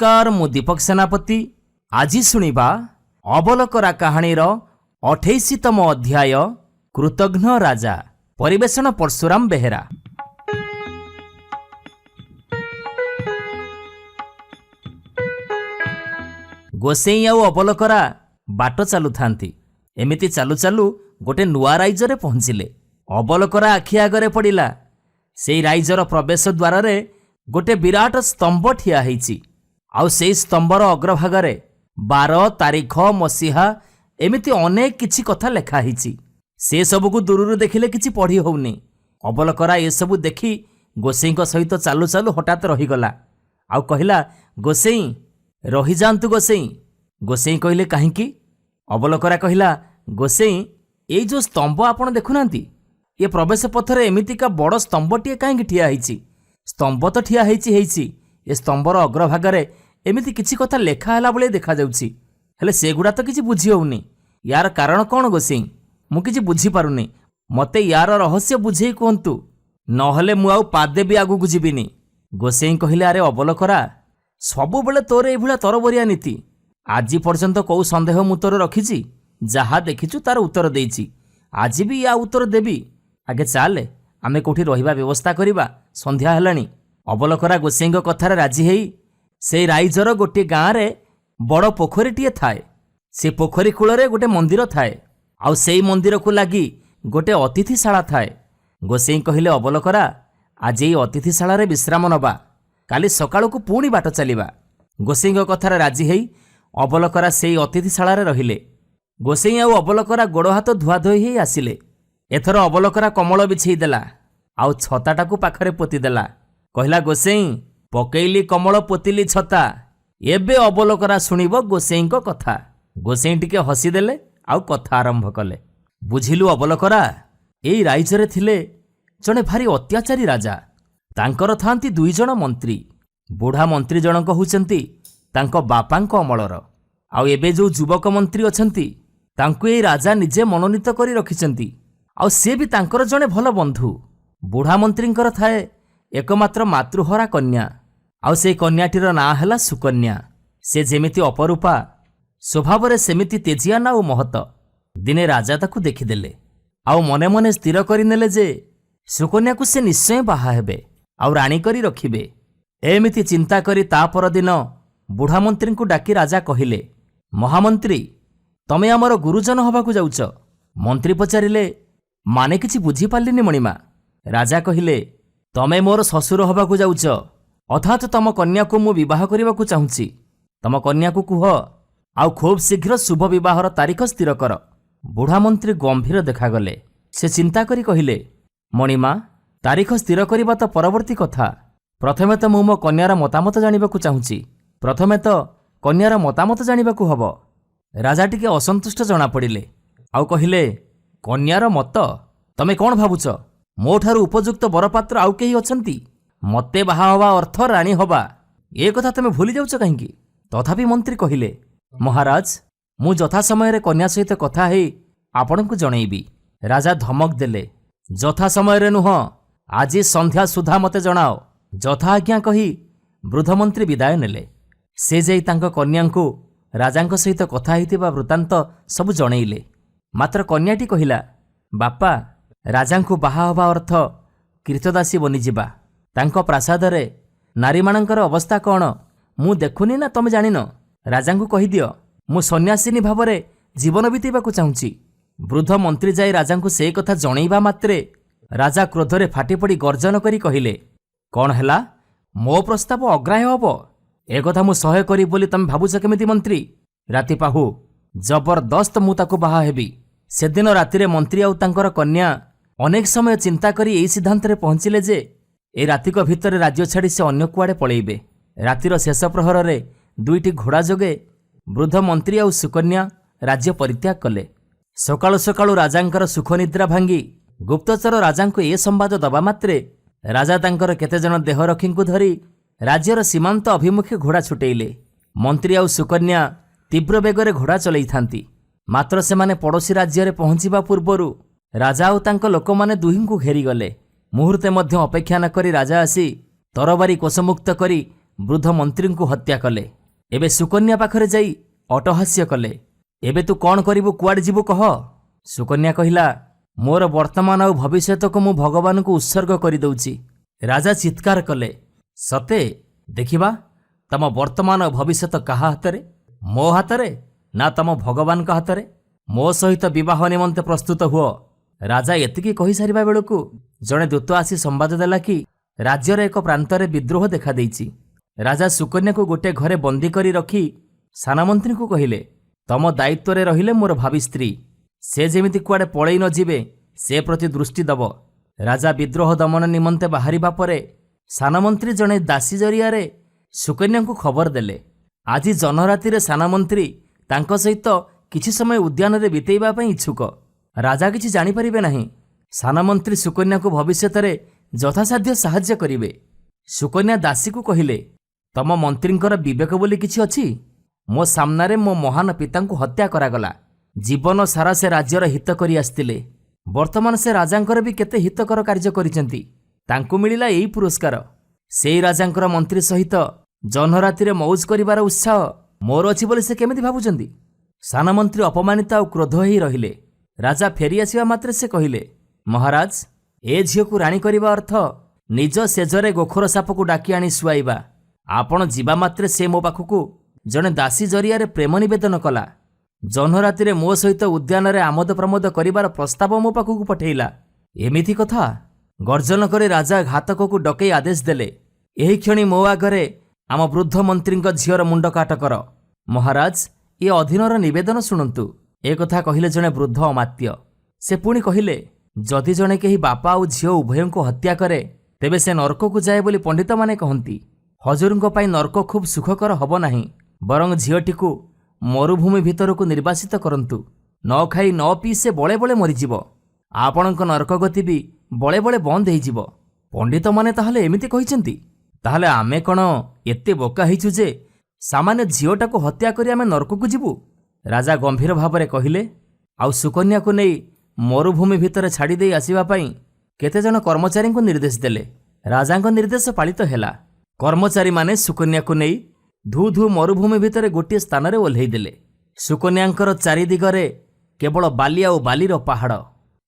नमस्कार मु दीपक सेनापति। आज शुणिबा अबलकरा कहानीर 28तम अध्याय कृतघ्न राजा। परिवेषण परशुराम बेहेरा। गोसेई आउ अबलकरा बाट चालू थांती। एमिति चालू चालू गोटे नुआ राइजरे पहुंचिले। अबलकरा आखि आगरे पड़िला। सेई राइजर प्रवेश द्वार रे गोटे विराट स्तंभ ठिया हेछि। आउ सेई स्तंभर अग्रभागरे 12 तारीख मसीहा एमिति अनेक किछि कथा लेखा हेछि। से सबको दूरରୁ देखिले किछि पढ़ी होउनी। अबलकरा ए सब देखि गोसेईଙ୍କ सहित चालू चालू हठात रहीगला। आउ कहिला, गोसेई रही जांतु गोसेई। गोसेई कहिले काहींकी? अबलकरा कहिला, गोसेई एई जो स्तंभ आपण देखुनांती, ये प्रवेश पथरे एमितिका बड़ स्तंभटीए काहींकी ठिया हेछि? स्तंभ तो ठिया हेछि ए स्तंभर अग्रभागरे एमिति किछि कथा लेखा होला बळे देखा जाउछि। हेले सेगुडा तो किछि बुझी होउनी। यार कारण कोन गोसेई? मु किछि बुझी पारुनी। मते यार रहस्य बुझेई कोंतु, नहले मु आउ पादे भी आगु गुजिबिनी। गोसेई कहिले, अरे अबलकरा, सबु बेले तोर ए भुला तरबरिया नीति। आजि पर्यंत को संदेह मु तोर रखिछि? जहा देखिछु तार उत्तर देइछि। आज भी या उत्तर देबी। आगे चाले आमे कोठी रहिबा व्यवस्था करिबा। संध्या हेलानी। अबलकरा गोसेईଙ୍କ कथारे राजी हेई से राइजर गोटे गाँ रे बड़ पोखरीटीए थाए। से पोखरी कूଳରେ गोटे मंदिर थाए। आउ सेई मंदिर को लागी गोटे अतिथिशाला थाए। गोसेई कहिले, अबलकरा, आज एई अतिथिशाला रे विश्राम नबा। काली सकाळु को पुणी बाट चलिबा। गोसेईଙ୍କ कथारे राजी हेई अबलकरा सेई अतिथिशाला रे रहिले। गोसेई आउ अबलकरा गोड़ हाथ धुआ धोई हेई आसिले। एथर अबलकरा कमल बिछेई देला। आउ छताटाकू पाखरे पोती देला। कहिला, गोसेई पकेइली कमल पोतिली छता। एबे अबलकरा शुणिब गोसेईଙ୍କ कथा। गोसेई टिके हसी देले आउ कथा आरंभ कले। बुझिलु अबलकरा, एई राइजरे थिले जणे भारी अत्याचारी राजा। तांकर थांती 2 जण मंत्री। बुढ़ा मंत्री जनक होउचंती तांको बापांको अमलर। आउ एबे जो युवक मंत्री अछंती तांको एई राजा निजे मनोनीत करी रखिचंती। आउ से भी तांकर जणे भल बंधु। बुढ़ा मंत्रींकर थाए एकमात्र मातृहरा कन्या। आउ से कन्याटीर नाँ हैला सुकन्या। से जेमिति अपरूपा, स्वभाव सेमिति तेजियाना और महत। दिने राजा ताकू देखिदेले। आउ मने मने स्थिर करिनेले जे सुकन्या को से निश्चय बाहा हेबे आउ राणी करी रखिबे। एमिति चिंता करी ता परदिन बुढ़ा मंत्री को डाकी राजा कहिले, महामंत्री, तमे आमर गुरुजन हबाकू जाउच? मंत्री पचारिले, माने किछि बुझी पालिनी मणिमा। राजा कहिले, तमे मोर ससुर हबाकू जाउच, अर्थात तम कन्या को मु विवाह करबाकू चाहूछि। तम कन्या को कुह, आउ खूब शीघ्र शुभ विवाहर तारीख स्थिर कर। बुढ़ा मंत्री गंभीर देखागले। से चिंता करी कहिले, मणिमा, तारीख स्थिर करबा तो परवर्ती कथा। प्रथमे तो मु मो कन्यार मतामत जानिबाकू चाहूछि। प्रथमे तो कन्यार मतामत जानिबाकू हबो। राजा टिके असंतुष्ट जना पड़िले। आउ कहिले, कन्यार मत? तमे कोन भाबुच? मोठारु उपयुक्त बरपात्र आउ केही अछंती? मते बाहा हवा अर्थ राणी हवा। ए कथा तमे भूली जाउच काहींकी? तथापि मंत्री कहिले, महाराज, मु यथा समय रे कन्या सहित कथा हेई आपनकू जणैबी। राजा धमक देले, यथा समय रे नुह, आज संध्या सुधा मते जणाओ। यथा आज्ञा कही वृद्ध मंत्री विदाय नेले। से जाई तांको कन्यांकू राजांक सहित कथा हेतिबा वृत्तांत सब जणैले। मात्र कन्याटी कहिला, बापा, राजांकू बाहा हवा अर्थ कृतदासी बनिजिबा। तांको प्रासादरे नारीमानंकर अवस्था कौन मु देखुनी ना तमे जानिन? राजांकू कहिदियो, मु सन्यासिनी भावरे जीवन बीतेबाकू चाहूछि। वृद्ध मंत्री जाई राजांकू से कथा जणैबा मात्रे राजा क्रोधरे फाटी पड़ी गर्जन करी कहिले, कौन हैला? मो प्रस्ताव अग्राह्य हबो? ए कथा मु सह्य करी बोली तमे भाबुछ केमिति मंत्री? राति पाहु जबरदस्त मु ताकू बाहा हेबी। सेदिन रातिरे मंत्री आउ तांकर कन्या अनेक समय चिंता करी एई सिद्धांतरे पहुंचिले जे ए रातिक भितरे राज्य छाड़ी से अन्य कुआडे पळेइबे। रातिर शेष प्रहर रे 2टी घोड़ा जोगे वृद्ध मंत्री आउ सुकन्या राज्य परित्याग कले। सकाळु सकाळु राजांकर सुख निद्रा भांगी गुप्तचर राजांको ए संवाद दबा मात्रे राजा तांकर केतेजन देहरक्षींकु धरी राज्यर सीमांत अभिमुखे घोड़ा छुटेइले। मंत्री आउ सुकन्या तीव्र बेगरे घोड़ा चलई थांती। मात्र सेमाने पड़ोशी राज्य पहुंचीबा पूर्वरु राजा आउ तांको लोकमाने दुहिंकु घेरी गले। मुहूर्ते मध्य अपेक्षा न करी राजा आसी तरबारी कोषमुक्त करी ବୃଦ୍ଧ ମନ୍ତ୍ରୀଙ୍କୁ ହତ୍ୟା କଲେ। ଏବେ ସୁକନ୍ୟା ପାଖରେ ଯାଇ ଅଟହାସ୍ୟ କଲେ। ଏବେ ତୁ କ'ଣ କରିବୁ, କୁଆଡ଼େ ଯିବୁ କହ? ସୁକନ୍ୟା କହିଲା, ମୋର ବର୍ତ୍ତମାନ ଆଉ ଭବିଷ୍ୟତକୁ ମୁଁ ଭଗବାନଙ୍କୁ ଉତ୍ସର୍ଗ କରିଦେଉଛି। ରାଜା ଚିତ୍କାର କଲେ, ସତେ? ଦେଖିବା ତମ ବର୍ତ୍ତମାନ ଓ ଭବିଷ୍ୟତ କାହା ହାତରେ? ମୋ ହାତରେ ନା ତମ ଭଗବାନଙ୍କ ହାତରେ? ମୋ ସହିତ ବିବାହ ନିମନ୍ତେ ପ୍ରସ୍ତୁତ ହୁଅ। ରାଜା ଏତିକି କହିସାରିବା ବେଳକୁ ଜଣେ ଦୂତ ଆସି ସମ୍ବାଦ ଦେଲା କି ରାଜ୍ୟର ଏକ ପ୍ରାନ୍ତରେ ବିଦ୍ରୋହ ଦେଖାଦେଇଛି। ରାଜା ସୁକନ୍ୟାକୁ ଗୋଟିଏ ଘରେ ବନ୍ଦୀ କରି ରଖି ସାନମନ୍ତ୍ରୀଙ୍କୁ କହିଲେ, ତମ ଦାୟିତ୍ୱରେ ରହିଲେ ମୋର ଭାବି ସ୍ତ୍ରୀ। ସେ ଯେମିତି କୁଆଡ଼େ ପଳେଇ ନ ଯିବେ ସେ ପ୍ରତି ଦୃଷ୍ଟି ଦେବ। ରାଜା ବିଦ୍ରୋହ ଦମନ ନିମନ୍ତେ ବାହାରିବା ପରେ ସାନମନ୍ତ୍ରୀ ଜଣେ ଦାସୀ ଜରିଆରେ ସୁକନ୍ୟାଙ୍କୁ ଖବର ଦେଲେ, ଆଜି ଜହ୍ନରାତିରେ ସାନମନ୍ତ୍ରୀ ତାଙ୍କ ସହିତ କିଛି ସମୟ ଉଦ୍ୟାନରେ ବିତେଇବା ପାଇଁ ଇଚ୍ଛୁକ। ରାଜା କିଛି ଜାଣିପାରିବେ ନାହିଁ। ସାନମନ୍ତ୍ରୀ ସୁକନ୍ୟାକୁ ଭବିଷ୍ୟତରେ ଯଥାସାଧ୍ୟ ସାହାଯ୍ୟ କରିବେ। ସୁକନ୍ୟା ଦାସୀକୁ କହିଲେ, ତମ ମନ୍ତ୍ରୀଙ୍କର ବିବେକ ବୋଲି କିଛି ଅଛି? ମୋ ସାମ୍ନାରେ ମୋ ମହାନ ପିତାଙ୍କୁ ହତ୍ୟା କରାଗଲା। ଜୀବନ ସାରା ସେ ରାଜ୍ୟର ହିତ କରି ଆସିଥିଲେ। ବର୍ତ୍ତମାନ ସେ ରାଜାଙ୍କର ବି କେତେ ହିତକର କାର୍ଯ୍ୟ କରିଛନ୍ତି। ତାଙ୍କୁ ମିଳିଲା ଏଇ ପୁରସ୍କାର। ସେଇ ରାଜାଙ୍କର ମନ୍ତ୍ରୀ ସହିତ ଜହ୍ନରାତିରେ ମଉଜ କରିବାର ଉତ୍ସାହ ମୋର ଅଛି ବୋଲି ସେ କେମିତି ଭାବୁଛନ୍ତି? ସାନମନ୍ତ୍ରୀ ଅପମାନିତ ଆଉ କ୍ରୋଧ ହୋଇ ରହିଲେ। ରାଜା ଫେରିଆସିବା ମାତ୍ରେ ସେ କହିଲେ, ମହାରାଜ, ଏ ଝିଅକୁ ରାଣୀ କରିବା ଅର୍ଥ ନିଜ ସେଜରେ ଗୋଖର ସାପକୁ ଡାକି ଆଣି ଶୁଆଇବା। ଆପଣ ଯିବା ମାତ୍ରେ ସେ ମୋ ପାଖକୁ ଜଣେ ଦାସୀ ଜରିଆରେ ପ୍ରେମ ନିବେଦନ କଲା। ଜହ୍ନରାତିରେ ମୋ ସହିତ ଉଦ୍ୟାନରେ ଆମୋଦ ପ୍ରମୋଦ କରିବାର ପ୍ରସ୍ତାବ ମୋ ପାଖକୁ ପଠେଇଲା। ଏମିତି କଥା? ଗର୍ଜନ କରି ରାଜା ଘାତକକୁ ଡକେଇ ଆଦେଶ ଦେଲେ, ଏହି କ୍ଷଣି ମୋ ଆଗରେ ଆମ ବୃଦ୍ଧ ମନ୍ତ୍ରୀଙ୍କ ଝିଅର ମୁଣ୍ଡ କାଟ କର। ମହାରାଜ, ଏ ଅଧୀନର ନିବେଦନ ଶୁଣନ୍ତୁ। ଏକଥା କହିଲେ ଜଣେ ବୃଦ୍ଧ ଅମାତ୍ୟ। ସେ ପୁଣି କହିଲେ, ଯଦି ଜଣେ କେହି ବାପା ଆଉ ଝିଅ ଉଭୟଙ୍କୁ ହତ୍ୟା କରେ ତେବେ ସେ ନର୍କକୁ ଯାଏ ବୋଲି ପଣ୍ଡିତମାନେ କହନ୍ତି। ହଜୁରଙ୍କ ପାଇଁ ନର୍କ ଖୁବ୍ ସୁଖକର ହେବ ନାହିଁ। ବରଂ ଝିଅଟିକୁ ମରୁଭୂମି ଭିତରକୁ ନିର୍ବାସିତ କରନ୍ତୁ। ନ ଖାଇ ନ ପିଇ ସେ ବଳେ ବଳେ ମରିଯିବ। ଆପଣଙ୍କ ନର୍କଗତି ବି ବଳେ ବଳେ ବନ୍ଦ ହେଇଯିବ। ପଣ୍ଡିତମାନେ ତାହେଲେ ଏମିତି କହିଛନ୍ତି? ତାହେଲେ ଆମେ କ'ଣ ଏତେ ବୋକା ହେଇଛୁ ଯେ ସାମାନ୍ୟ ଝିଅଟାକୁ ହତ୍ୟା କରି ଆମେ ନର୍କକୁ ଯିବୁ? ରାଜା ଗମ୍ଭୀର ଭାବରେ କହିଲେ, ଆଉ ସୁକନ୍ୟାକୁ ନେଇ ମରୁଭୂମି ଭିତରେ ଛାଡ଼ି ଦେଇ ଆସିବା ପାଇଁ କେତେଜଣ କର୍ମଚାରୀଙ୍କୁ ନିର୍ଦ୍ଦେଶ ଦେଲେ। ରାଜାଙ୍କ ନିର୍ଦ୍ଦେଶ ପାଳିତ ହେଲା। କର୍ମଚାରୀମାନେ ସୁକନ୍ୟାକୁ ନେଇ ଧୁ ଧୁ ମରୁଭୂମି ଭିତରେ ଗୋଟିଏ ସ୍ଥାନରେ ଓହ୍ଲେଇ ଦେଲେ। ସୁକନ୍ୟାଙ୍କର ଚାରିଦିଗରେ କେବଳ ବାଲି ଆଉ ବାଲିର ପାହାଡ଼।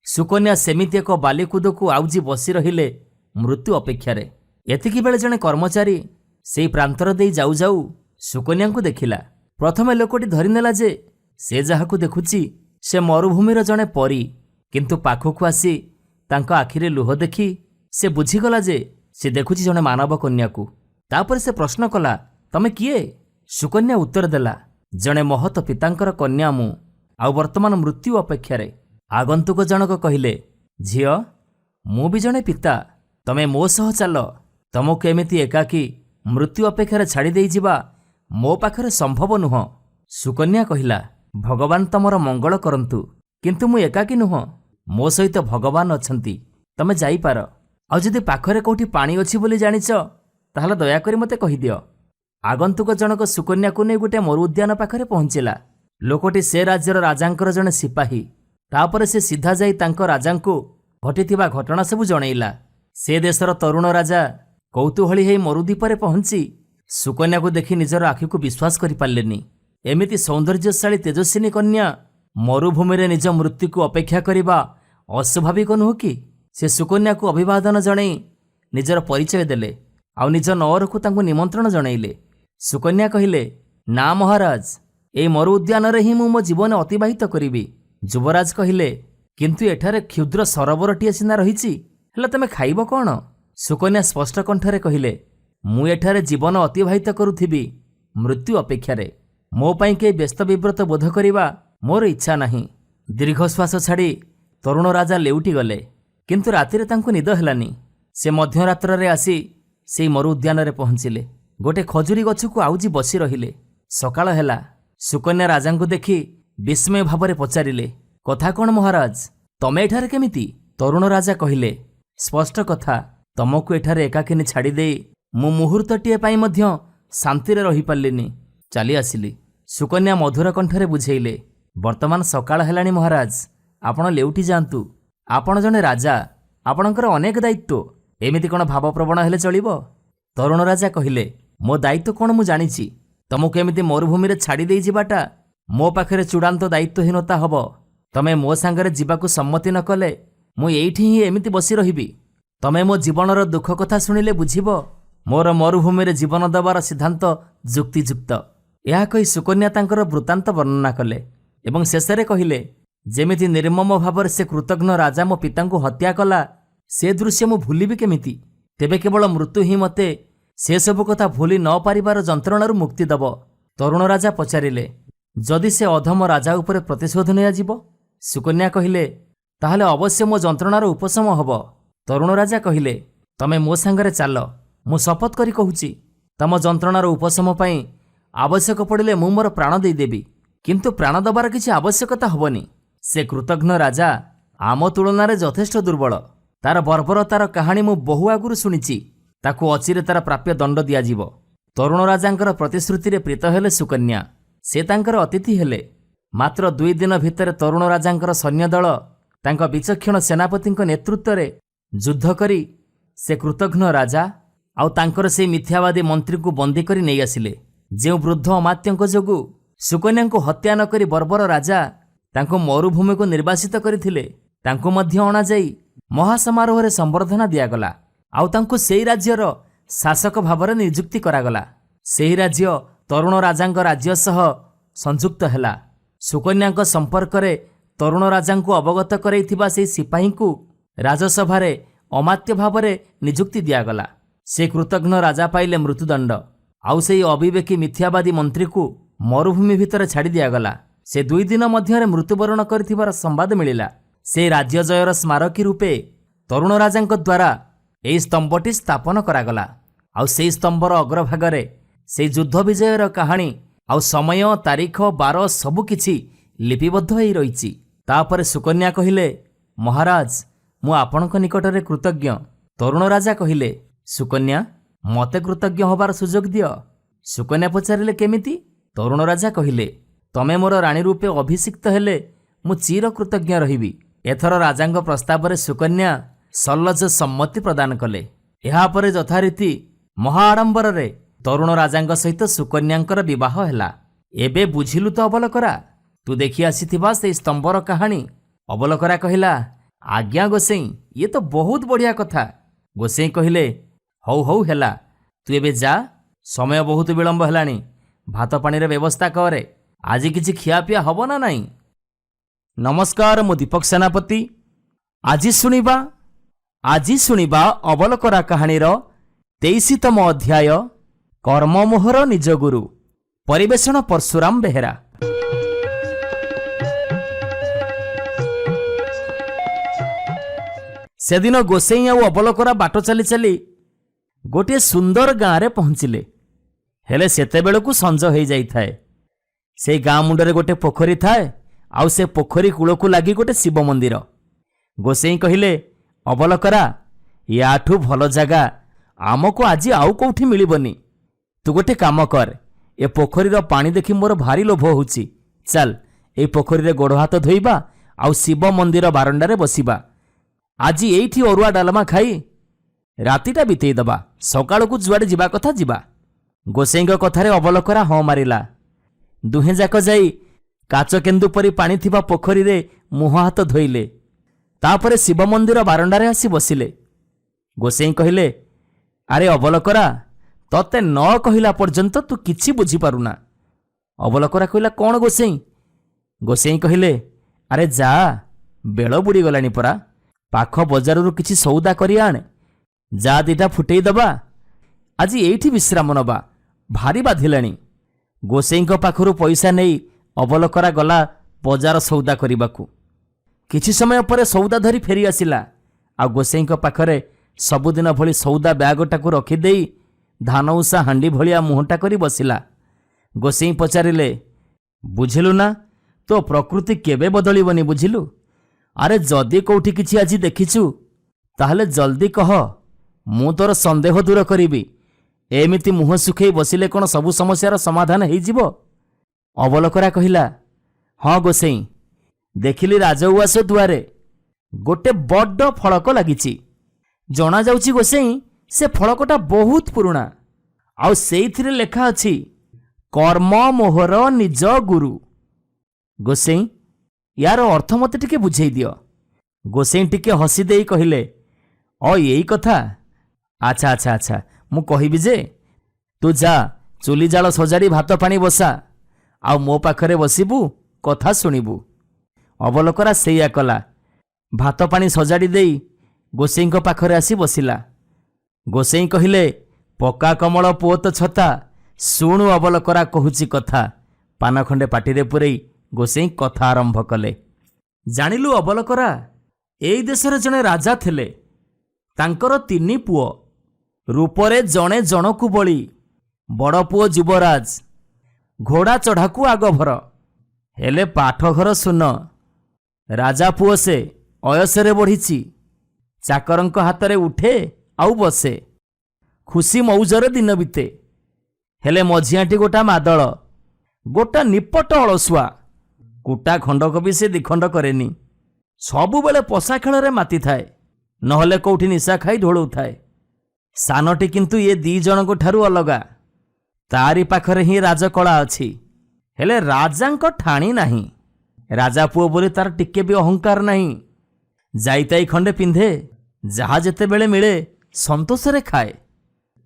ସୁକନ୍ୟା ସେମିତି ଏକ ବାଲିକୁଦକୁ ଆଉଜି ବସି ରହିଲେ ମୃତ୍ୟୁ ଅପେକ୍ଷାରେ। ଏତିକିବେଳେ ଜଣେ କର୍ମଚାରୀ ସେଇ ପ୍ରାନ୍ତର ଦେଇ ଯାଉ ଯାଉ ସୁକନ୍ୟାଙ୍କୁ ଦେଖିଲା। ପ୍ରଥମେ ଲୋକଟି ଧରିନେଲା ଯେ ସେ ଯାହାକୁ ଦେଖୁଛି ସେ ମରୁଭୂମିର ଜଣେ ପରୀ। କିନ୍ତୁ ପାଖକୁ ଆସି ତାଙ୍କ ଆଖିରେ ଲୁହ ଦେଖି ସେ ବୁଝିଗଲା ଯେ ସେ ଦେଖୁଛି ଜଣେ ମାନବ କନ୍ୟାକୁ। ତାପରେ ସେ ପ୍ରଶ୍ନ କଲା, ତମେ କିଏ? ସୁକନ୍ୟା ଉତ୍ତର ଦେଲା, ଜଣେ ମହତ ପିତାଙ୍କର କନ୍ୟା ମୁଁ, ଆଉ ବର୍ତ୍ତମାନ ମୃତ୍ୟୁ ଅପେକ୍ଷାରେ। ଆଗନ୍ତୁକ ଜଣକ କହିଲେ, ଝିଅ, ମୁଁ ବି ଜଣେ ପିତା। ତମେ ମୋ ସହ ଚାଲ। ତମକୁ ଏମିତି ଏକାକୀ ମୃତ୍ୟୁ ଅପେକ୍ଷାରେ ଛାଡ଼ି ଦେଇଯିବା ମୋ ପାଖରେ ସମ୍ଭବ ନୁହଁ। ସୁକନ୍ୟା କହିଲା, ଭଗବାନ ତମର ମଙ୍ଗଳ କରନ୍ତୁ, କିନ୍ତୁ ମୁଁ ଏକାକୀ ନୁହଁ। ମୋ ସହିତ ଭଗବାନ ଅଛନ୍ତି। ତମେ ଯାଇପାର। ଆଉ ଯଦି ପାଖରେ କୋଉଠି ପାଣି ଅଛି ବୋଲି ଜାଣିଛ ତାହେଲେ ଦୟାକରି ମୋତେ କହିଦିଅ। ଆଗନ୍ତୁକ ଜଣକ ସୁକନ୍ୟାକୁ ନେଇ ଗୋଟିଏ ମରୁ ଉଦ୍ୟାନ ପାଖରେ ପହଞ୍ଚିଲା। ଲୋକଟି ସେ ରାଜ୍ୟର ରାଜାଙ୍କର ଜଣେ ସିପାହୀ। ତାପରେ ସେ ସିଧା ଯାଇ ତାଙ୍କ ରାଜାଙ୍କୁ ଘଟିଥିବା ଘଟଣା ସବୁ ଜଣେଇଲା। ସେ ଦେଶର ତରୁଣ ରାଜା କୌତୂହଳୀ ହେଇ ମରୁଦ୍ୱୀପରେ ପହଞ୍ଚି ସୁକନ୍ୟାକୁ ଦେଖି ନିଜର ଆଖିକୁ ବିଶ୍ୱାସ କରିପାରିଲେନି। ଏମିତି ସୌନ୍ଦର୍ଯ୍ୟଶାଳୀ ତେଜସ୍ୱିନୀ କନ୍ୟା ମରୁଭୂମିରେ ନିଜ ମୃତ୍ୟୁକୁ ଅପେକ୍ଷା କରିବା ଅସ୍ୱାଭାବିକ ନୁହଁ କି? ସେ ସୁକନ୍ୟାକୁ ଅଭିବାଦନ ଜଣାଇ ନିଜର ପରିଚୟ ଦେଲେ ଆଉ ନିଜ ନଅରକୁ ତାଙ୍କୁ ନିମନ୍ତ୍ରଣ ଜଣାଇଲେ। ସୁକନ୍ୟା କହିଲେ, ନା ମହାରାଜ, ଏଇ ମରୁ ଉଦ୍ୟାନରେ ହିଁ ମୁଁ ମୋ ଜୀବନ ଅତିବାହିତ କରିବି। ଯୁବରାଜ କହିଲେ, କିନ୍ତୁ ଏଠାରେ କ୍ଷୁଦ୍ର ସରୋବରଟିଏ ସିନା ରହିଛି, ହେଲେ ତମେ ଖାଇବ କ'ଣ? ସୁକନ୍ୟା ସ୍ପଷ୍ଟ କଣ୍ଠରେ କହିଲେ, ମୁଁ ଏଠାରେ ଜୀବନ ଅତିବାହିତ କରୁଥିବି ମୃତ୍ୟୁ ଅପେକ୍ଷାରେ। ମୋ ପାଇଁ କେହି ବ୍ୟସ୍ତ ବିବ୍ରତ ବୋଧ କରିବା ମୋର ଇଚ୍ଛା ନାହିଁ। ଦୀର୍ଘଶ୍ୱାସ ଛାଡ଼ି ତରୁଣ ରାଜା ଲେଉଟି ଗଲେ। କିନ୍ତୁ ରାତିରେ ତାଙ୍କୁ ନିଦ ହେଲାନି। ସେ ମଧ୍ୟରାତ୍ରରେ ଆସି ସେଇ ମରୁ ଉଦ୍ୟାନରେ ପହଞ୍ଚିଲେ। ଗୋଟିଏ ଖଜୁରୀ ଗଛକୁ ଆଉଜି ବସି ରହିଲେ। ସକାଳ ହେଲା। ସୁକନ୍ୟା ରାଜାଙ୍କୁ ଦେଖି ବିସ୍ମୟ ଭାବରେ ପଚାରିଲେ, କଥା କ'ଣ ମହାରାଜ? ତମେ ଏଠାରେ କେମିତି? ତରୁଣ ରାଜା କହିଲେ, ସ୍ପଷ୍ଟ କଥା, ତମକୁ ଏଠାରେ ଏକାକିନୀ ଛାଡ଼ିଦେଇ ମୁଁ ମୁହୂର୍ତ୍ତଟିଏ ପାଇଁ ମଧ୍ୟ ଶାନ୍ତିରେ ରହିପାରିଲିନି। ଚାଲି ଆସିଲି। ସୁକନ୍ୟା ମଧୁର କଣ୍ଠରେ ବୁଝେଇଲେ, ବର୍ତ୍ତମାନ ସକାଳ ହେଲାଣି ମହାରାଜ, ଆପଣ ଲେଉଟି ଯାଆନ୍ତୁ। ଆପଣ ଜଣେ ରାଜା, ଆପଣଙ୍କର ଅନେକ ଦାୟିତ୍ୱ। ଏମିତି କ'ଣ ଭାବପ୍ରବଣ ହେଲେ ଚଳିବ? ତରୁଣ ରାଜା କହିଲେ, ମୋ ଦାୟିତ୍ୱ କ'ଣ ମୁଁ ଜାଣିଛି। ତମକୁ ଏମିତି ମରୁଭୂମିରେ ଛାଡ଼ି ଦେଇ ଯିବାଟା ମୋ ପାଖରେ ଚୂଡ଼ାନ୍ତ ଦାୟିତ୍ୱହୀନତା ହେବ। ତମେ ମୋ ସାଙ୍ଗରେ ଯିବାକୁ ସମ୍ମତି ନ କଲେ ମୁଁ ଏଇଠି ହିଁ ଏମିତି ବସି ରହିବି। ତମେ ମୋ ଜୀବନର ଦୁଃଖ କଥା ଶୁଣିଲେ ବୁଝିବ ମୋର ମରୁଭୂମିରେ ଜୀବନ ଦେବାର ସିଦ୍ଧାନ୍ତ ଯୁକ୍ତିଯୁକ୍ତ। ଏହା କହି ସୁକନ୍ୟା ତାଙ୍କର ବୃତ୍ତାନ୍ତ ବର୍ଣ୍ଣନା କଲେ ଏବଂ ଶେଷରେ କହିଲେ, ଯେମିତି ନିର୍ମମ ଭାବରେ ସେ କୃତଘ୍ନ ରାଜା ମୋ ପିତାଙ୍କୁ ହତ୍ୟା କଲା, ସେ ଦୃଶ୍ୟ ମୁଁ ଭୁଲିବି କେମିତି? ତେବେ କେବଳ ମୃତ୍ୟୁ ହିଁ ମୋତେ ସେସବୁ କଥା ଭୁଲି ନ ପାରିବାର ଯନ୍ତ୍ରଣାରୁ ମୁକ୍ତି ଦେବ। ତରୁଣ ରାଜା ପଚାରିଲେ, ଯଦି ସେ ଅଧମ ରାଜା ଉପରେ ପ୍ରତିଶୋଧ ନିଆଯିବ? ସୁକନ୍ୟା କହିଲେ, ତାହେଲେ ଅବଶ୍ୟ ମୋ ଯନ୍ତ୍ରଣାର ଉପଶମ ହେବ। ତରୁଣ ରାଜା କହିଲେ, ତମେ ମୋ ସାଙ୍ଗରେ ଚାଲ। ମୁଁ ଶପଥ କରି କହୁଛି, ତମ ଯନ୍ତ୍ରଣାର ଉପଶମ ପାଇଁ ଆବଶ୍ୟକ ପଡ଼ିଲେ ମୁଁ ମୋର ପ୍ରାଣ ଦେଇଦେବି। କିନ୍ତୁ ପ୍ରାଣ ଦେବାର କିଛି ଆବଶ୍ୟକତା ହେବନି। ସେ କୃତଘ୍ନ ରାଜା ଆମ ତୁଳନାରେ ଯଥେଷ୍ଟ ଦୁର୍ବଳ। ତାର ବର୍ବରତାର କାହାଣୀ ମୁଁ ବହୁ ଆଗରୁ ଶୁଣିଛି। ତାକୁ ଅଚିରେ ତାର ପ୍ରାପ୍ୟ ଦଣ୍ଡ ଦିଆଯିବ। ତରୁଣ ରାଜାଙ୍କର ପ୍ରତିଶ୍ରୁତିରେ ପ୍ରୀତ ହେଲେ ସୁକନ୍ୟା। ସେ ତାଙ୍କର ଅତିଥି ହେଲେ। ମାତ୍ର 2 ଦିନ ଭିତରେ ତରୁଣ ରାଜାଙ୍କର ସୈନ୍ୟଦଳ ତାଙ୍କ ବିଚକ୍ଷଣ ସେନାପତିଙ୍କ ନେତୃତ୍ୱରେ ଯୁଦ୍ଧ କରି ସେ କୃତଘ୍ନ ରାଜା ଆଉ ତାଙ୍କର ସେହି ମିଥ୍ୟାବାଦୀ ମନ୍ତ୍ରୀଙ୍କୁ ବନ୍ଦୀ କରି ନେଇ ଆସିଲେ। ଯେଉଁ ବୃଦ୍ଧ ଅମାତ୍ୟଙ୍କ ଯୋଗୁଁ ସୁକନ୍ୟାଙ୍କୁ ହତ୍ୟା ନ କରି ବର୍ବର ରାଜା ତାଙ୍କୁ ମରୁଭୂମିକୁ ନିର୍ବାସିତ କରିଥିଲେ, ତାଙ୍କୁ ମଧ୍ୟ ଅଣାଯାଇ ମହାସମାରୋହରେ ସମ୍ବର୍ଦ୍ଧନା ଦିଆଗଲା ଆଉ ତାଙ୍କୁ ସେହି ରାଜ୍ୟର ଶାସକ ଭାବରେ ନିଯୁକ୍ତି କରାଗଲା। ସେହି ରାଜ୍ୟ ତରୁଣ ରାଜାଙ୍କ ରାଜ୍ୟ ସହ ସଂଯୁକ୍ତ ହେଲା। ସୁକନ୍ୟାଙ୍କ ସମ୍ପର୍କରେ ତରୁଣ ରାଜାଙ୍କୁ ଅବଗତ କରାଇଥିବା ସେହି ସିପାହୀଙ୍କୁ ରାଜସଭାରେ ଅମାତ୍ୟ ଭାବରେ ନିଯୁକ୍ତି ଦିଆଗଲା। ସେ କୃତଘ୍ନ ରାଜା ପାଇଲେ ମୃତ୍ୟୁଦଣ୍ଡ ଆଉ ସେହି ଅବିବେକୀ ମିଥ୍ୟାବାଦୀ ମନ୍ତ୍ରୀକୁ ମରୁଭୂମି ଭିତରେ ଛାଡ଼ି ଦିଆଗଲା। ସେ 2 ଦିନ ମଧ୍ୟରେ ମୃତ୍ୟୁବରଣ କରିଥିବାର ସମ୍ବାଦ ମିଳିଲା। ସେ ରାଜ୍ୟ ଜୟର ସ୍ମାରକୀ ରୂପେ ତରୁଣ ରାଜାଙ୍କ ଦ୍ୱାରା ଏହି ସ୍ତମ୍ଭଟି ସ୍ଥାପନ କରାଗଲା ଆଉ ସେହି ସ୍ତମ୍ଭର ଅଗ୍ରଭାଗରେ ସେହି ଯୁଦ୍ଧ ବିଜୟର କାହାଣୀ ଆଉ ସମୟ, ତାରିଖ, ବାର ସବୁକିଛି ଲିପିବଦ୍ଧ ହୋଇ ରହିଛି। ତାପରେ ସୁକନ୍ୟା କହିଲେ, ମହାରାଜ, ମୁଁ ଆପଣଙ୍କ ନିକଟରେ କୃତଜ୍ଞ। ତରୁଣ ରାଜା କହିଲେ, ସୁକନ୍ୟା, ମୋତେ କୃତଜ୍ଞ ହେବାର ସୁଯୋଗ ଦିଅ। ସୁକନ୍ୟା ପଚାରିଲେ, କେମିତି? ତରୁଣ ରାଜା କହିଲେ, ତମେ ମୋର ରାଣୀ ରୂପେ ଅଭିଷିକ୍ତ ହେଲେ ମୁଁ ଚିର କୃତଜ୍ଞ ରହିବି। ଏଥର ରାଜାଙ୍କ ପ୍ରସ୍ତାବରେ ସୁକନ୍ୟା ସଲ୍ଲଜ ସମ୍ମତି ପ୍ରଦାନ କଲେ। ଏହାପରେ ଯଥାରୀତି ମହା ଆଡ଼ମ୍ବରରେ ତରୁଣ ରାଜାଙ୍କ ସହିତ ସୁକନ୍ୟାଙ୍କର ବିବାହ ହେଲା। ଏବେ ବୁଝିଲୁ ତ ଅବଲକରା, ତୁ ଦେଖି ଆସିଥିବା ସେହି ସ୍ତମ୍ଭର କାହାଣୀ? ଅବଲକରା କହିଲା, ଆଜ୍ଞା ଗୋସେଇଁ, ଇଏ ତ ବହୁତ ବଢ଼ିଆ କଥା। ଗୋସେଇଁ କହିଲେ, ହଉ ହଉ ହେଲା, ତୁ ଏବେ ଯା, ସମୟ ବହୁତ ବିଳମ୍ବ ହେଲାଣି। ଭାତ ପାଣିର ବ୍ୟବସ୍ଥା କରେ। ଆଜି କିଛି ଖିଆପିଆ ହେବ ନା ନାହିଁ? ନମସ୍କାର, ମୁଁ ଦୀପକ ସେନାପତି। ଆଜି ଶୁଣିବା ଅବଲକରା କାହାଣୀର 23ତମ ଅଧ୍ୟାୟ, କର୍ମମୋହର ନିଜ ଗୁରୁ। ପରିବେଷଣ ପରଶୁରାମ ବେହେରା। ସେଦିନ ଗୋସେଇଁ ଆଉ ଅବଲକରା ବାଟ ଚାଲି ଚାଲି ଗୋଟିଏ ସୁନ୍ଦର ଗାଁରେ ପହଞ୍ଚିଲେ। ହେଲେ ସେତେବେଳକୁ ସଞ୍ଜ ହୋଇଯାଇଥାଏ। ସେଇ ଗାଁ ମୁଣ୍ଡରେ ଗୋଟେ ପୋଖରୀ ଥାଏ ଆଉ ସେ ପୋଖରୀ କୂଳକୁ ଲାଗି ଗୋଟେ ଶିବ ମନ୍ଦିର। ଗୋସେଇଁ କହିଲେ, ଅବଲକରା, ୟାଠୁ ଭଲ ଜାଗା ଆମକୁ ଆଜି ଆଉ କେଉଁଠି ମିଳିବନି। ତୁ ଗୋଟେ କାମ କର, ଏ ପୋଖରୀର ପାଣି ଦେଖି ମୋର ଭାରି ଲୋଭ ହେଉଛି। ଚାଲ, এই ପୋଖରୀରେ ଗୋଡ଼ ହାତ ଧୋଇବା ଆଉ ଶିବ ମନ୍ଦିର ବାରଣ୍ଡାରେ ବସିବା। ଆଜି ଏଇଠି ଅରୁଆ ଡାଲମା ଖାଇ ରାତିଟା ବିତେଇଦେବା। ସକାଳକୁ ଯୁଆଡ଼େ ଯିବା କଥା ଯିବା। ଗୋସେଇଙ୍କ କଥାରେ ଅବଲକରା ହଁ ମାରିଲା। ଦୁହେଁ ଯାକ ଯାଇ କାଚକେନ୍ଦୁ ପରି ପାଣି ଥିବା ପୋଖରୀରେ ମୁହଁ ହାତ ଧୋଇଲେ। ତାପରେ ଶିବ ମନ୍ଦିର ବାରଣ୍ଡାରେ ଆସି ବସିଲେ। ଗୋସେଇଁ କହିଲେ, ଆରେ ଅବଲକରା, ତତେ ନ କହିଲା ପର୍ଯ୍ୟନ୍ତ ତୁ କିଛି ବୁଝିପାରୁନା। ଅବଲକରା କହିଲା, କ'ଣ ଗୋସେଇଁ? ଗୋସେଇଁ କହିଲେ, ଆରେ ଯା, ବେଳ ବୁଡ଼ିଗଲାଣି ପରା। ପାଖ ବଜାରରୁ କିଛି ସଉଦା କରି ଆଣେ। ଯା, ଦିଟା ଫୁଟେଇ ଦେବା। ଆଜି ଏଇଠି ବିଶ୍ରାମ ନେବା। ଭାରି ବାଧିଲାଣି। ଗୋସେଇଙ୍କ ପାଖରୁ ପଇସା ନେଇ ଅବଲକରା ଗଲା ବଜାର ସଉଦା କରିବାକୁ। କିଛି ସମୟ ପରେ ସଉଦା ଧରି ଫେରି ଆସିଲା ଆଉ ଗୋସେଇଙ୍କ ପାଖରେ ସବୁଦିନ ଭଳି ସଉଦା ବ୍ୟାଗଟାକୁ ରଖିଦେଇ ଧାନ ଉଷା ହାଣ୍ଡି ଭଳିଆ ମୁହଁଟା କରି ବସିଲା। ଗୋସେଇଁ ପଚାରିଲେ, ବୁଝିଲୁ ନା, ତୋ ପ୍ରକୃତି କେବେ ବଦଳିବନି, ବୁଝିଲୁ? ଆରେ ଯଦି କେଉଁଠି କିଛି ଆଜି ଦେଖିଛୁ ତାହେଲେ ଜଲ୍ଦି କହ, ମୁଁ ତୋର ସନ୍ଦେହ ଦୂର କରିବି। ଏମିତି ମୁହଁ ଶୁଖେଇ ବସିଲେ କ'ଣ ସବୁ ସମସ୍ୟାର ସମାଧାନ ହେଇଯିବ? ଅବଲକରା କହିଲା, ହଁ ଗୋସେଇଁ, ଦେଖିଲି ରାଜଉଆସ ଦୁଆରେ ଗୋଟେ ବଡ଼ ଫଳକ ଲାଗିଛି। ଜଣାଯାଉଛି ଗୋସେଇଁ, ସେ ଫଳକଟା ବହୁତ ପୁରୁଣା ଆଉ ସେଇଥିରେ ଲେଖା ଅଛି କର୍ମ ମୋହର ନିଜ ଗୁରୁ। ଗୋସେଇଁ ୟାର ଅର୍ଥ ମୋତେ ଟିକେ ବୁଝେଇ ଦିଅ। ଗୋସେଇଁ ଟିକେ ହସି ଦେଇ କହିଲେ, ଏଇ କଥା, ଆଚ୍ଛା ଆଚ୍ଛା ଆଚ୍ଛା, ମୁଁ କହିବି ଯେ ତୁ ଯା ଚୁଲି ଜାଳ ସଜାଡ଼ି ଭାତ ପାଣି ବସା, ଆଉ ମୋ ପାଖରେ ବସିବୁ, କଥା ଶୁଣିବୁ। ଅବଲକରା ସେଇଆ କଲା। ଭାତ ପାଣି ସଜାଡ଼ି ଦେଇ ଗୋସେଇଁଙ୍କ ପାଖରେ ଆସି ବସିଲା। ଗୋସେଇଁ କହିଲେ, ପକା କମଳ ପୁଅ ତ ଛତା, ଶୁଣୁ ଅବଲକରା କହୁଛି କଥା। ପାନ ଖଣ୍ଡେ ପାଟିରେ ପୂରେଇ ଗୋସେଇଁ କଥା ଆରମ୍ଭ କଲେ। ଜାଣିଲୁ ଅବଲକରା, ଏଇ ଦେଶରେ ଜଣେ ରାଜା ଥିଲେ। ତାଙ୍କର 3 ପୁଅ, ରୂପରେ ଜଣେ ଜଣକୁ ବଳି। ବଡ଼ ପୁଅ ଯୁବରାଜ, ଘୋଡ଼ା ଚଢ଼ାକୁ ଆଗଭର, ହେଲେ ପାଠଘର ଶୂନ। ରାଜା ପୁଅ ସେ, ଅୟସରେ ବଢ଼ିଛି, ଚାକରଙ୍କ ହାତରେ ଉଠେ ଆଉ ବସେ, ଖୁସି ମଉଜରେ ଦିନ ବିତେ। ହେଲେ ମଝିଆଟି ଗୋଟା ମାଦଳ, ଗୋଟା ନିପଟ ଅଳସୁଆ, କୁଟା ଖଣ୍ଡକ ବି ସେ ଦିଖଣ୍ଡ କରେନି। ସବୁବେଳେ ପଶା ଖେଳରେ ମାତିଥାଏ, ନହେଲେ କୋଉଠି ନିଶା ଖାଇ ଢୋଳଉଥାଏ। ସାନଟି କିନ୍ତୁ ଏ 2 ଜଣଙ୍କ ଠାରୁ ଅଲଗା। ତାରି ପାଖରେ ହିଁ ରାଜକଳା ଅଛି, ହେଲେ ରାଜାଙ୍କ ଠାଣି ନାହିଁ। ରାଜା ପୁଅ ବୋଲି ତାର ଟିକେ ବି ଅହଙ୍କାର ନାହିଁ। ଯାଇତାଇ ଖଣ୍ଡେ ପିନ୍ଧେ, ଯାହା ଯେତେବେଳେ ମିଳେ ସନ୍ତୋଷରେ ଖାଏ।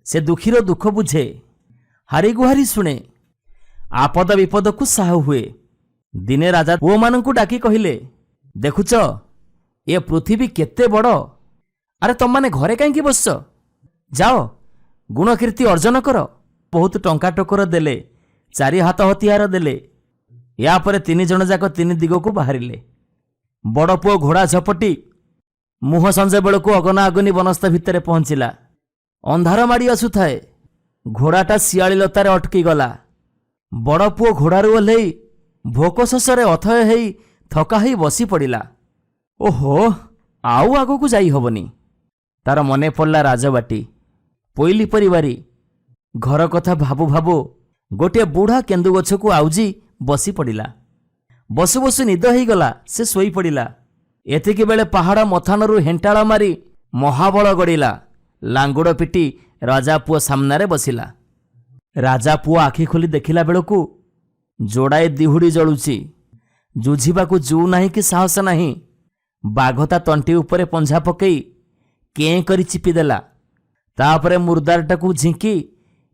ସେ ଦୁଃଖୀର ଦୁଃଖ ବୁଝେ, ହାରିଗୁହାରି ଶୁଣେ, ଆପଦ ବିପଦକୁ ସାହୁ ହୁଏ। ଦିନେ ରାଜା ପୁଅମାନଙ୍କୁ ଡାକି କହିଲେ, ଦେଖୁଛ ଏ ପୃଥିବୀ କେତେ ବଡ଼। ଆରେ ତମମାନେ ଘରେ କାହିଁକି ବସିଛ? ଯାଅ ଗୁଣକୀର୍ତ୍ତି ଅର୍ଜନ କର। ବହୁତ ଟଙ୍କା ଟୋକର ଦେଲେ, 4 ହାତ ହତିଆର ଦେଲେ। ୟାପରେ 3 ଜଣ ଯାକ 3 ଦିଗକୁ ବାହାରିଲେ। ବଡ଼ ପୁଅ ଘୋଡ଼ା ଝପଟି ମୁହଁ ସଞ୍ଜ ବେଳକୁ ଅଗନା ଅଗନି ବନସ୍ତ ଭିତରେ ପହଞ୍ଚିଲା। ଅନ୍ଧାର ମାଡ଼ି ଆସୁଥାଏ। ଘୋଡ଼ାଟା ଶିଆଳି ଲତାରେ ଅଟକି ଗଲା। ବଡ଼ ପୁଅ ଘୋଡ଼ାରୁ ଓହ୍ଲେଇ ଭୋକ ଶୋଷରେ ଅଥୟ ହେଇ ଥକା ହେଇ ବସି ପଡ଼ିଲା। ଓହୋ, ଆଉ ଆଗକୁ ଯାଇ ହବନି। ତାର ମନେ ପଡ଼ିଲା ରାଜବାଟୀ, ପୋଇଲି ପରିବାରୀ। ଘର କଥା ଭାବୁ ଭାବୁ ଗୋଟିଏ ବୁଢ଼ା କେନ୍ଦୁ ଗଛକୁ ଆଉଜି ବସି ପଡ଼ିଲା। ବସୁ ବସୁ ନିଦ ହେଇଗଲା, ସେ ଶୋଇ ପଡ଼ିଲା। ଏତିକି ବେଳେ ପାହାଡ଼ ମଥାନରୁ ହେଣ୍ଟାଳ ମାରି ମହାବଳ ଗଡ଼ିଲା। ଲାଙ୍ଗୁଡ଼ ପିଟି ରାଜା ପୁଅ ସାମ୍ନାରେ ବସିଲା। ରାଜା ପୁଅ ଆଖି ଖୋଲି ଦେଖିଲା ବେଳକୁ ଯୋଡ଼ାଏ ଦିହୁଡ଼ି ଜଳୁଛି। ଯୁଝିବାକୁ ଜୁ ନାହିଁ କି ସାହସ ନାହିଁ। ବାଘ ତା ତଣ୍ଟି ଉପରେ ପଞ୍ଝା ପକେଇ କେଁ କରି ଚିପିଦେଲା। ତାପରେ ମୁର୍ଦାରଟାକୁ ଝିଙ୍କି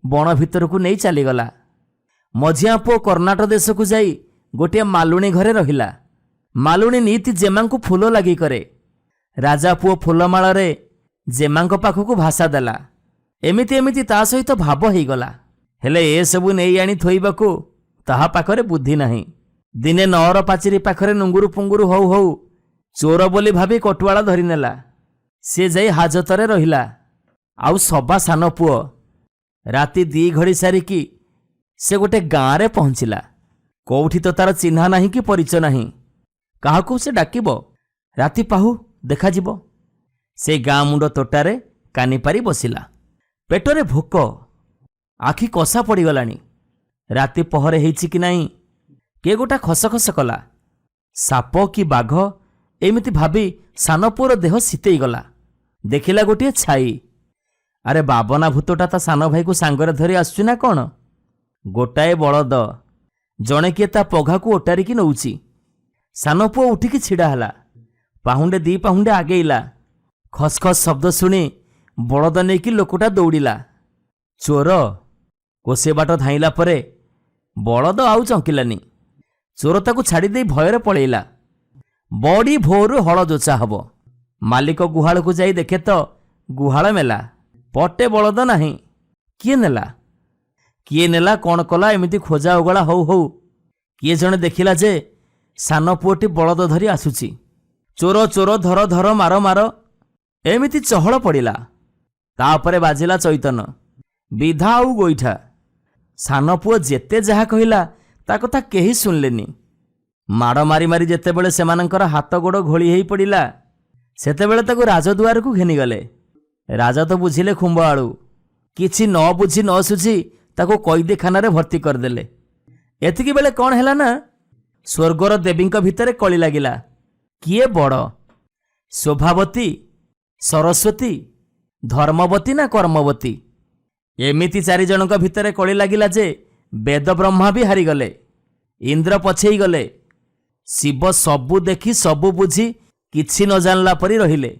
ବଣ ଭିତରକୁ ନେଇ ଚାଲିଗଲା। ମଝିଆ ପୁଅ କର୍ଣ୍ଣାଟ ଦେଶକୁ ଯାଇ ଗୋଟିଏ ମାଲୁଣୀ ଘରେ ରହିଲା। ମାଲୁଣୀ ନୀତି ଜେମାଙ୍କୁ ଫୁଲ ଲାଗି କରେ। ରାଜା ପୁଅ ଫୁଲମାଳରେ ଜେମାଙ୍କ ପାଖକୁ ଭାଷା ଦେଲା। ଏମିତି ଏମିତି ତା ସହିତ ଭାବ ହେଇଗଲା। ହେଲେ ଏସବୁ ନେଇ ଆଣି ଥୋଇବାକୁ ତାହା ପାଖରେ ବୁଦ୍ଧି ନାହିଁ। ଦିନେ ନଅର ପାଚିରି ପାଖରେ ନୁଙ୍ଗୁରୁ ପୁଙ୍ଗୁରୁ ହଉ ହଉ ଚୋର ବୋଲି ଭାବି କଟୁଆଳ ଧରିନେଲା। ସେ ଯାଇ ହାଜତରେ ରହିଲା। ଆଉ ସବା ସାନ ପୁଅ ରାତି 2 ଘଡ଼ି ସାରିକି ସେ ଗୋଟେ ଗାଁରେ ପହଞ୍ଚିଲା। କୋଉଠି ତ ତାର ଚିହ୍ନା ନାହିଁ କି ପରିଚୟ ନାହିଁ। କାହାକୁ ସେ ଡାକିବ? ରାତି ପାହୁ ଦେଖାଯିବ। ସେ ଗାଁ ମୁଣ୍ଡ ତୋଟାରେ କାନି ପାରି ବସିଲା। ପେଟରେ ଭୋକ, ଆଖି କଷା ପଡ଼ିଗଲାଣି। ରାତି ପହରେ ହେଇଛି କି ନାହିଁ, କିଏ ଗୋଟା ଖସଖସ କଲା। ସାପ କି ବାଘ ଏମିତି ଭାବି ସାନ ପୁଅର ଦେହ ଶୀତେଇଗଲା। ଦେଖିଲା ଗୋଟିଏ ଛାଇ। ଆରେ ବାବନା ଭୂତଟା ତା ସାନ ଭାଇକୁ ସାଙ୍ଗରେ ଧରି ଆସୁଛି ନା କ'ଣ? ଗୋଟାଏ ବଳଦ, ଜଣେ କିଏ ତା ପଘାକୁ ଓଟାରିକି ନଉଛି। ସାନ ପୁଅ ଉଠିକି ଛିଡ଼ା ହେଲା। ପାହୁଣ୍ଡେ 2 ପାହୁଣ୍ଡେ ଆଗେଇଲା। ଖସଖସ ଶବ୍ଦ ଶୁଣି ବଳଦ ନେଇକି ଲୋକଟା ଦୌଡ଼ିଲା। ଚୋର କୋଷେ ବାଟ ଧାଇଁଲା ପରେ ବଳଦ ଆଉ ଚଙ୍କିଲାନି। ଚୋର ତାକୁ ଛାଡ଼ିଦେଇ ଭୟରେ ପଳେଇଲା। ବଡ଼ି ଭୋରୁ ହଳ ଯୋଚା ହବ। ମାଲିକ ଗୁହାଳକୁ ଯାଇ ଦେଖେ ତ ଗୁହାଳ ମେଲା, ପଟେ ବଳଦ ନାହିଁ। କିଏ ନେଲା? କିଏ ନେଲା କ'ଣ କଲା ଏମିତି ଖୋଜା ଓଗଳା ହଉ ହଉ କିଏ ଜଣେ ଦେଖିଲା ଯେ ସାନ ପୁଅଟି ବଳଦ ଧରି ଆସୁଛି। ଚୋର ଚୋର, ଧର ଧର, ମାର ମାର, ଏମିତି ଚହଳ ପଡ଼ିଲା। ତାପରେ ବାଜିଲା ଚୈତନ, ବିଧା ଆଉ ଗୋଇଠା। ସାନ ପୁଅ ଯେତେ ଯାହା କହିଲା ତା କଥା କେହି ଶୁଣିଲେନି। ମାଡ଼ ମାରି ମାରି ଯେତେବେଳେ ସେମାନଙ୍କର ହାତ ଗୋଡ଼ ଘୋଳି ହେଇ ପଡ଼ିଲା, ସେତେବେଳେ ତାକୁ ରାଜଦୁଆରକୁ ଘେନିଗଲେ। ରାଜା ତ ବୁଝିଲେ ଖୁମ୍ବ ଆଳୁ। କିଛି ନ ବୁଝି ନ ସୁଝି ତାକୁ କଏଦୀଖାନାରେ ଭର୍ତ୍ତି କରିଦେଲେ। ଏତିକି ବେଳେ କ'ଣ ହେଲା ନା, ସ୍ୱର୍ଗର ଦେବୀଙ୍କ ଭିତରେ କଳି ଲାଗିଲା। କିଏ ବଡ଼, ଶୋଭାବତୀ, ସରସ୍ୱତୀ, ଧର୍ମବତୀ ନା କର୍ମବତୀ? ଏମିତି ଚାରିଜଣଙ୍କ ଭିତରେ କଳି ଲାଗିଲା ଯେ ବେଦ ବ୍ରହ୍ମା ବି ହାରିଗଲେ, ଇନ୍ଦ୍ର ପଛେଇ ଗଲେ। ଶିବ ସବୁ ଦେଖି ସବୁ ବୁଝି କିଛି ନ ଜାଣିଲା ପରି ରହିଲେ।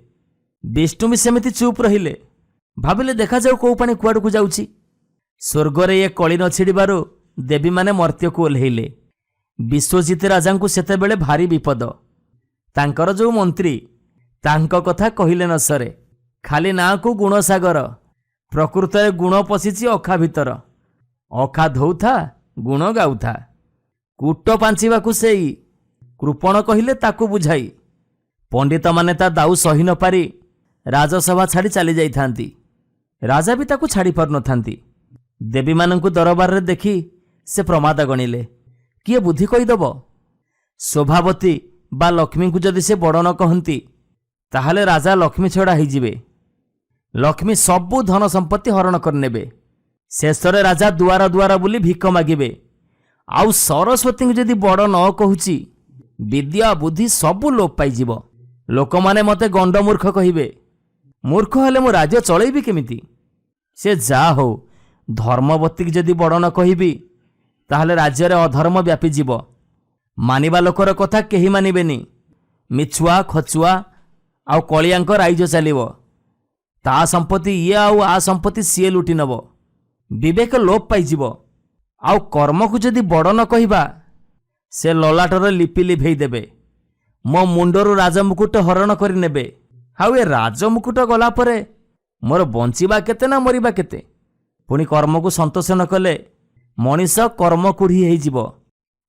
ବିଷ୍ଣୁ ବି ସେମିତି ଚୁପ୍ ରହିଲେ। ଭାବିଲେ ଦେଖାଯାଉ କୋଉ ପାଣି କୁଆଡ଼କୁ ଯାଉଛି। ସ୍ୱର୍ଗରେ ଏ କଳି ନ ଛିଡ଼ିବାରୁ ଦେବୀମାନେ ମର୍ତ୍ତ୍ୟକୁ ଓହ୍ଲେଇଲେ। ବିଶ୍ୱଜିତ ରାଜାଙ୍କୁ ସେତେବେଳେ ଭାରି ବିପଦ। ତାଙ୍କର ଯେଉଁ ମନ୍ତ୍ରୀ, ତାଙ୍କ କଥା କହିଲେ ନ ସରେ। ଖାଲି ନାଁକୁ ଗୁଣସାଗର, ପ୍ରକୃତରେ ଗୁଣ ପଶିଛି ଅଖା ଭିତର। ଅଖା ଧୋଉଥା, ଗୁଣ ଗାଉଥା। କୂଟ ପାଞ୍ଚିବାକୁ ସେଇ, କୃପଣ କହିଲେ ତାକୁ ବୁଝାଇ। ପଣ୍ଡିତମାନେ ତା ଦାଉ ସହି ନ ପାରି ରାଜସଭା ଛାଡ଼ି ଚାଲି ଯାଇଥାନ୍ତି। ରାଜା ବି ତାକୁ ଛାଡ଼ି ପାରୁନଥାନ୍ତି। ଦେବୀମାନଙ୍କୁ ଦରବାରରେ ଦେଖି ସେ ପ୍ରମାଦ ଗଣିଲେ। କିଏ ବୁଦ୍ଧି କହିଦେବ? ଶୋଭାବତୀ ବା ଲକ୍ଷ୍ମୀଙ୍କୁ ଯଦି ସେ ବଡ଼ ନ କହନ୍ତି, ତାହେଲେ ରାଜା ଲକ୍ଷ୍ମୀ ଛଡ଼ା ହେଇଯିବେ। ଲକ୍ଷ୍ମୀ ସବୁ ଧନ ସମ୍ପତ୍ତି ହରଣ କରିନେବେ। ଶେଷରେ ରାଜା ଦୁଆର ଦୁଆର ବୁଲି ଭିକ ମାଗିବେ। ଆଉ ସରସ୍ୱତୀଙ୍କୁ ଯଦି ବଡ଼ ନ କହୁଛି, ବିଦ୍ୟା ବୁଦ୍ଧି ସବୁ ଲୋପ ପାଇଯିବ। ଲୋକମାନେ ମୋତେ ଗଣ୍ଡ ମୂର୍ଖ କହିବେ। ମୂର୍ଖ ହେଲେ ମୁଁ ରାଜ୍ୟ ଚଳେଇବି କେମିତି? ସେ ଯାହା ହଉ, ଧର୍ମବତୀକି ଯଦି ବଡ଼ ନ କହିବି, ତାହେଲେ ରାଜ୍ୟରେ ଅଧର୍ମ ବ୍ୟାପିଯିବ। ମାନିବା ଲୋକର କଥା କେହି ମାନିବେନି। ମିଛୁଆ ଖଚୁଆ ଆଉ କଳିଆଙ୍କ ରାଇଜ ଚାଲିବ। ତା ସମ୍ପତ୍ତି ଇଏ ଆଉ ଆ ସମ୍ପତ୍ତି ସିଏ ଲୁଟି ନେବ। ବିବେକ ଲୋପ ପାଇଯିବ। ଆଉ କର୍ମକୁ ଯଦି ବଡ଼ ନ କହିବା, ସେ ଲଲାଟରେ ଲିପି ଲିଭେଇ ଦେବେ। ମୋ ମୁଣ୍ଡରୁ ରାଜମୁକୁଟ ହରଣ କରିନେବେ। ଆଉ ଏ ରାଜମୁକୁଟ ଗଲା ପରେ ମୋର ବଞ୍ଚିବା କେତେ ନା ମରିବା କେତେ? ପୁଣି କର୍ମକୁ ସନ୍ତୋଷ ନ କଲେ ମଣିଷ କର୍ମ କୁଢ଼ି ହେଇଯିବ।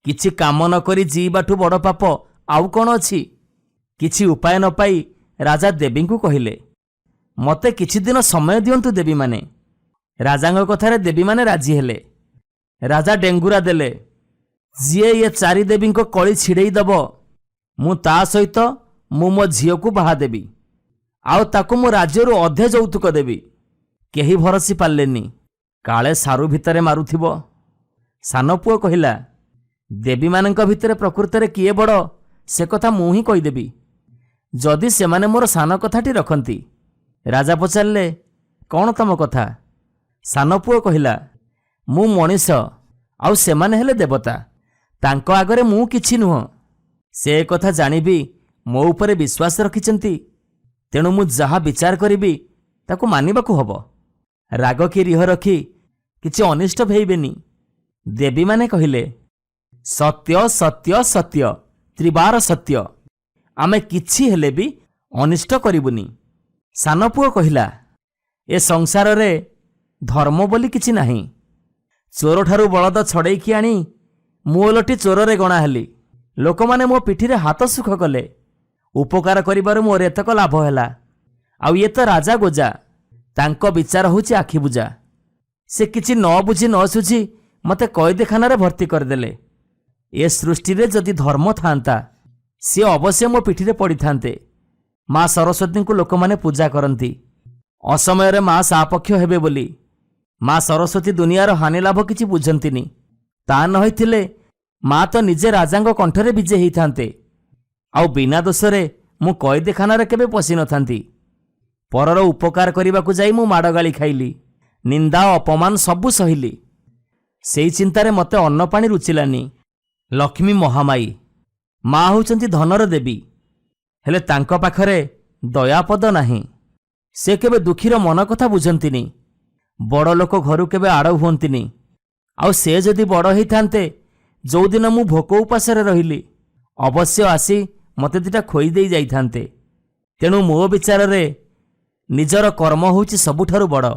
କିଛି କାମ ନ କରି ଜୀଇବାଠୁ ବଡ଼ ପାପ ଆଉ କ'ଣ ଅଛି? କିଛି ଉପାୟ ନ ପାଇ ରାଜା ଦେବୀଙ୍କୁ କହିଲେ, ମୋତେ କିଛି ଦିନ ସମୟ ଦିଅନ୍ତୁ ଦେବୀମାନେ। ରାଜାଙ୍କ କଥାରେ ଦେବୀମାନେ ରାଜି ହେଲେ। ରାଜା ଡେଙ୍ଗୁରା ଦେଲେ, ଯିଏ ଏ ଚାରି ଦେବୀଙ୍କ କଳି ଛିଡ଼େଇ ଦେବ, ମୁଁ ତା ସହିତ ମୁଁ ମୋ ଝିଅକୁ ବାହା ଦେବି। ଆଉ ତାକୁ ମୁଁ ରାଜ୍ୟରୁ ଅଧେ ଯୌତୁକ ଦେବି। କେହି ଭରସି ପାରିଲେନି। କାଳେ ସାରୁ ଭିତରେ ମାରୁଥିବ। ସାନ ପୁଅ କହିଲା, ଦେବୀମାନଙ୍କ ଭିତରେ ପ୍ରକୃତରେ କିଏ ବଡ଼ ସେ କଥା ମୁଁ ହିଁ କହିଦେବି, ଯଦି ସେମାନେ ମୋର ସାନ କଥାଟି ରଖନ୍ତି। ରାଜା ପଚାରିଲେ, କ'ଣ ତମ କଥା? ସାନ ପୁଅ କହିଲା, ମୁଁ ମଣିଷ, ଆଉ ସେମାନେ ହେଲେ ଦେବତା। ତାଙ୍କ ଆଗରେ ମୁଁ କିଛି ନୁହଁ। ସେ କଥା ଜାଣିବି ମୋ ଉପରେ ବିଶ୍ୱାସ ରଖିଛନ୍ତି, ତେଣୁ ମୁଁ ଯାହା ବିଚାର କରିବି ତାକୁ ମାନିବାକୁ ହେବ। ରାଗ କି ରିହ ରଖି କିଛି ଅନିଷ୍ଟ ଭେଇବେନି। ଦେବୀମାନେ କହିଲେ, ସତ୍ୟ ସତ୍ୟ ସତ୍ୟ, ତ୍ରିବାର ସତ୍ୟ। ଆମେ କିଛି ହେଲେ ବି ଅନିଷ୍ଟ କରିବୁନି। ସାନ ପୁଅ କହିଲା, ଏ ସଂସାରରେ ଧର୍ମ ବୋଲି କିଛି ନାହିଁ। ଚୋରଠାରୁ ବଳଦ ଛଡ଼େଇକି ଆଣି ମୁଁ ଓଲଟି ଚୋରରେ ଗଣା ହେଲି। ଲୋକମାନେ ମୋ ପିଠିରେ ହାତ ସୁଖ କଲେ। ଉପକାର କରିବାରୁ ମୋର ଏତକ ଲାଭ ହେଲା। ଆଉ ଇଏ ତ ରାଜା ଗୋଜା, ତାଙ୍କ ବିଚାର ହେଉଛି ଆଖି ବୁଜା। ସେ କିଛି ନ ବୁଝି ନ ସୁଝି ମୋତେ କଏଦୀଖାନାରେ ଭର୍ତ୍ତି କରିଦେଲେ। ଏ ସୃଷ୍ଟିରେ ଯଦି ଧର୍ମ ଥାଆନ୍ତା, ସିଏ ଅବଶ୍ୟ ମୋ ପିଠିରେ ପଡ଼ିଥାନ୍ତେ। ମା ସରସ୍ୱତୀଙ୍କୁ ଲୋକମାନେ ପୂଜା କରନ୍ତି। ଅସମୟରେ ମା ସାପକ୍ଷ ହେବେ ବୋଲି। ମା ସରସ୍ୱତୀ ଦୁନିଆର ହାନି ଲାଭ କିଛି ବୁଝନ୍ତିନି। ତା ନ ହୋଇଥିଲେ ମା ତ ନିଜେ ରାଜାଙ୍କ କଣ୍ଠରେ ବିଜେ ହେଇଥାନ୍ତେ। ଆଉ ବିନା ଦୋଷରେ ମୁଁ କଏଦୀଖାନାରେ କେବେ ପଶିନଥାନ୍ତି। ପରର ଉପକାର କରିବାକୁ ଯାଇ ମୁଁ ମାଡ଼ ଗାଳି ଖାଇଲି, ନିନ୍ଦା ଅପମାନ ସବୁ ସହିଲି। ସେଇ ଚିନ୍ତାରେ ମୋତେ ଅନ୍ନ ପାଣି ରୁଚିଲାନି। ଲକ୍ଷ୍ମୀ ମହାମାଇ, ମା ହେଉଛନ୍ତି ଧନର ଦେବୀ, ହେଲେ ତାଙ୍କ ପାଖରେ ଦୟାପଦ ନାହିଁ। ସେ କେବେ ଦୁଃଖୀର ମନ କଥା ବୁଝନ୍ତିନି। ବଡ଼ ଲୋକ ଘରୁ କେବେ ଆଡ଼ ହୁଅନ୍ତିନି। ଆଉ ସେ ଯଦି ବଡ଼ ହେଇଥାନ୍ତେ, ଯେଉଁଦିନ ମୁଁ ଭୋକ ଉପାସରେ ରହିଲି, ଅବଶ୍ୟ ଆସି ମୋତେ ଦିଟା ଖୋଇ ଦେଇ ଯାଇଥାନ୍ତେ। ତେଣୁ ମୋ ବିଚାରରେ ନିଜର କର୍ମ ହେଉଛି ସବୁଠାରୁ ବଡ଼।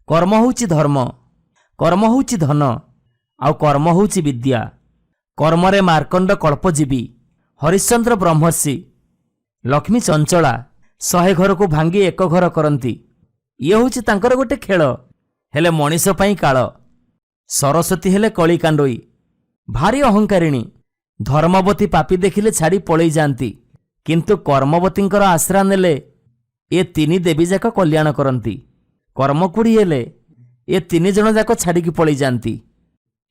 କର୍ମ ହେଉଛି ଧର୍ମ, କର୍ମ ହେଉଛି ଧନ, ଆଉ କର୍ମ ହେଉଛି ବିଦ୍ୟା। କର୍ମରେ ମାର୍କଣ୍ଡ କଳ୍ପଜୀବୀ, ହରିଶ୍ଚନ୍ଦ୍ର ବ୍ରହ୍ମର୍ଷି, ଲକ୍ଷ୍ମୀ ଚଞ୍ଚଳା 100 ଘରକୁ ଭାଙ୍ଗି 1 ଘର କରନ୍ତି। ଇଏ ହେଉଛି ତାଙ୍କର ଗୋଟେ ଖେଳ। ହେଲେ ମଣିଷ ପାଇଁ କାଳ। ସରସ୍ୱତୀ ହେଲେ କଳି କାଣ୍ଡୋଇ, ଭାରି ଅହଙ୍କାରିଣୀ। ଧର୍ମବତୀ ପାପି ଦେଖିଲେ ଛାଡ଼ି ପଳେଇ ଯାଆନ୍ତି, କିନ୍ତୁ କର୍ମବତୀଙ୍କର ଆଶ୍ରା ନେଲେ ଏ 3 ଦେବୀ ଯାକ କଲ୍ୟାଣ କରନ୍ତି। କର୍ମକୁଡ଼ି ହେଲେ ଏ 3 ଜଣ ଯାକ ଛାଡ଼ିକି ପଳେଇ ଯାଆନ୍ତି।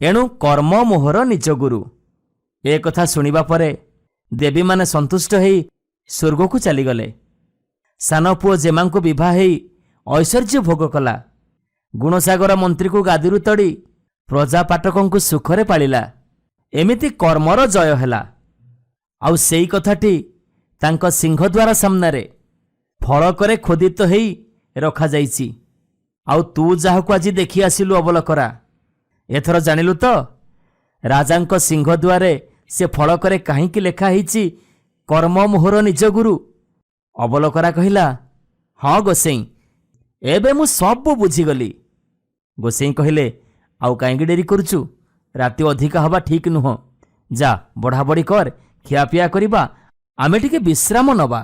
ଏଣୁ କର୍ମ ମୋହର ନିଜ ଗୁରୁ। ଏ କଥା ଶୁଣିବା ପରେ ଦେବୀମାନେ ସନ୍ତୁଷ୍ଟ ହେଇ ସ୍ୱର୍ଗକୁ ଚାଲିଗଲେ। ସାନ ପୁଅ ଜେମାଙ୍କୁ ବିଭା ହେଇ ଐଶ୍ୱର୍ଯ୍ୟ ଭୋଗ କଲା। ଗୁଣସାଗର ମନ୍ତ୍ରୀକୁ ଗାଦିରୁ ତଡ଼ି ପ୍ରଜା ପାଟକଙ୍କୁ ସୁଖରେ ପାଳିଲା। ଏମିତି କର୍ମର ଜୟ ହେଲା। ଆଉ ସେଇ କଥାଟି ତାଙ୍କ ସିଂହଦ୍ୱାର ସାମ୍ନାରେ ଫଳକରେ ଖୋଦିତ ହେଇ ରଖାଯାଇଛି। ଆଉ ତୁ ଯାହାକୁ ଆଜି ଦେଖି ଆସିଲୁ ଅବଲକରା, ଏଥର ଜାଣିଲୁ ତ ରାଜାଙ୍କ ସିଂହଦ୍ୱାରେ ସେ ଫଳକରେ କାହିଁକି ଲେଖା ହେଇଛି କର୍ମ ମୋହର ନିଜ ଗୁରୁ। ଅବଲକରା କହିଲା, ହଁ ଗୋସେଇଁ, ଏବେ ମୁଁ ସବୁ ବୁଝିଗଲି। ଗୋସେଇଁ କହିଲେ, ଆଉ କାହିଁକି ଡେରି କରୁଛୁ? ରାତି ଅଧିକା ହେବା ଠିକ୍ ନୁହଁ। ଯା ବଢ଼ାବଢ଼ି କର, ଖିଆପିଆ କରିବା, ଆମେ ଟିକେ ବିଶ୍ରାମ ନେବା।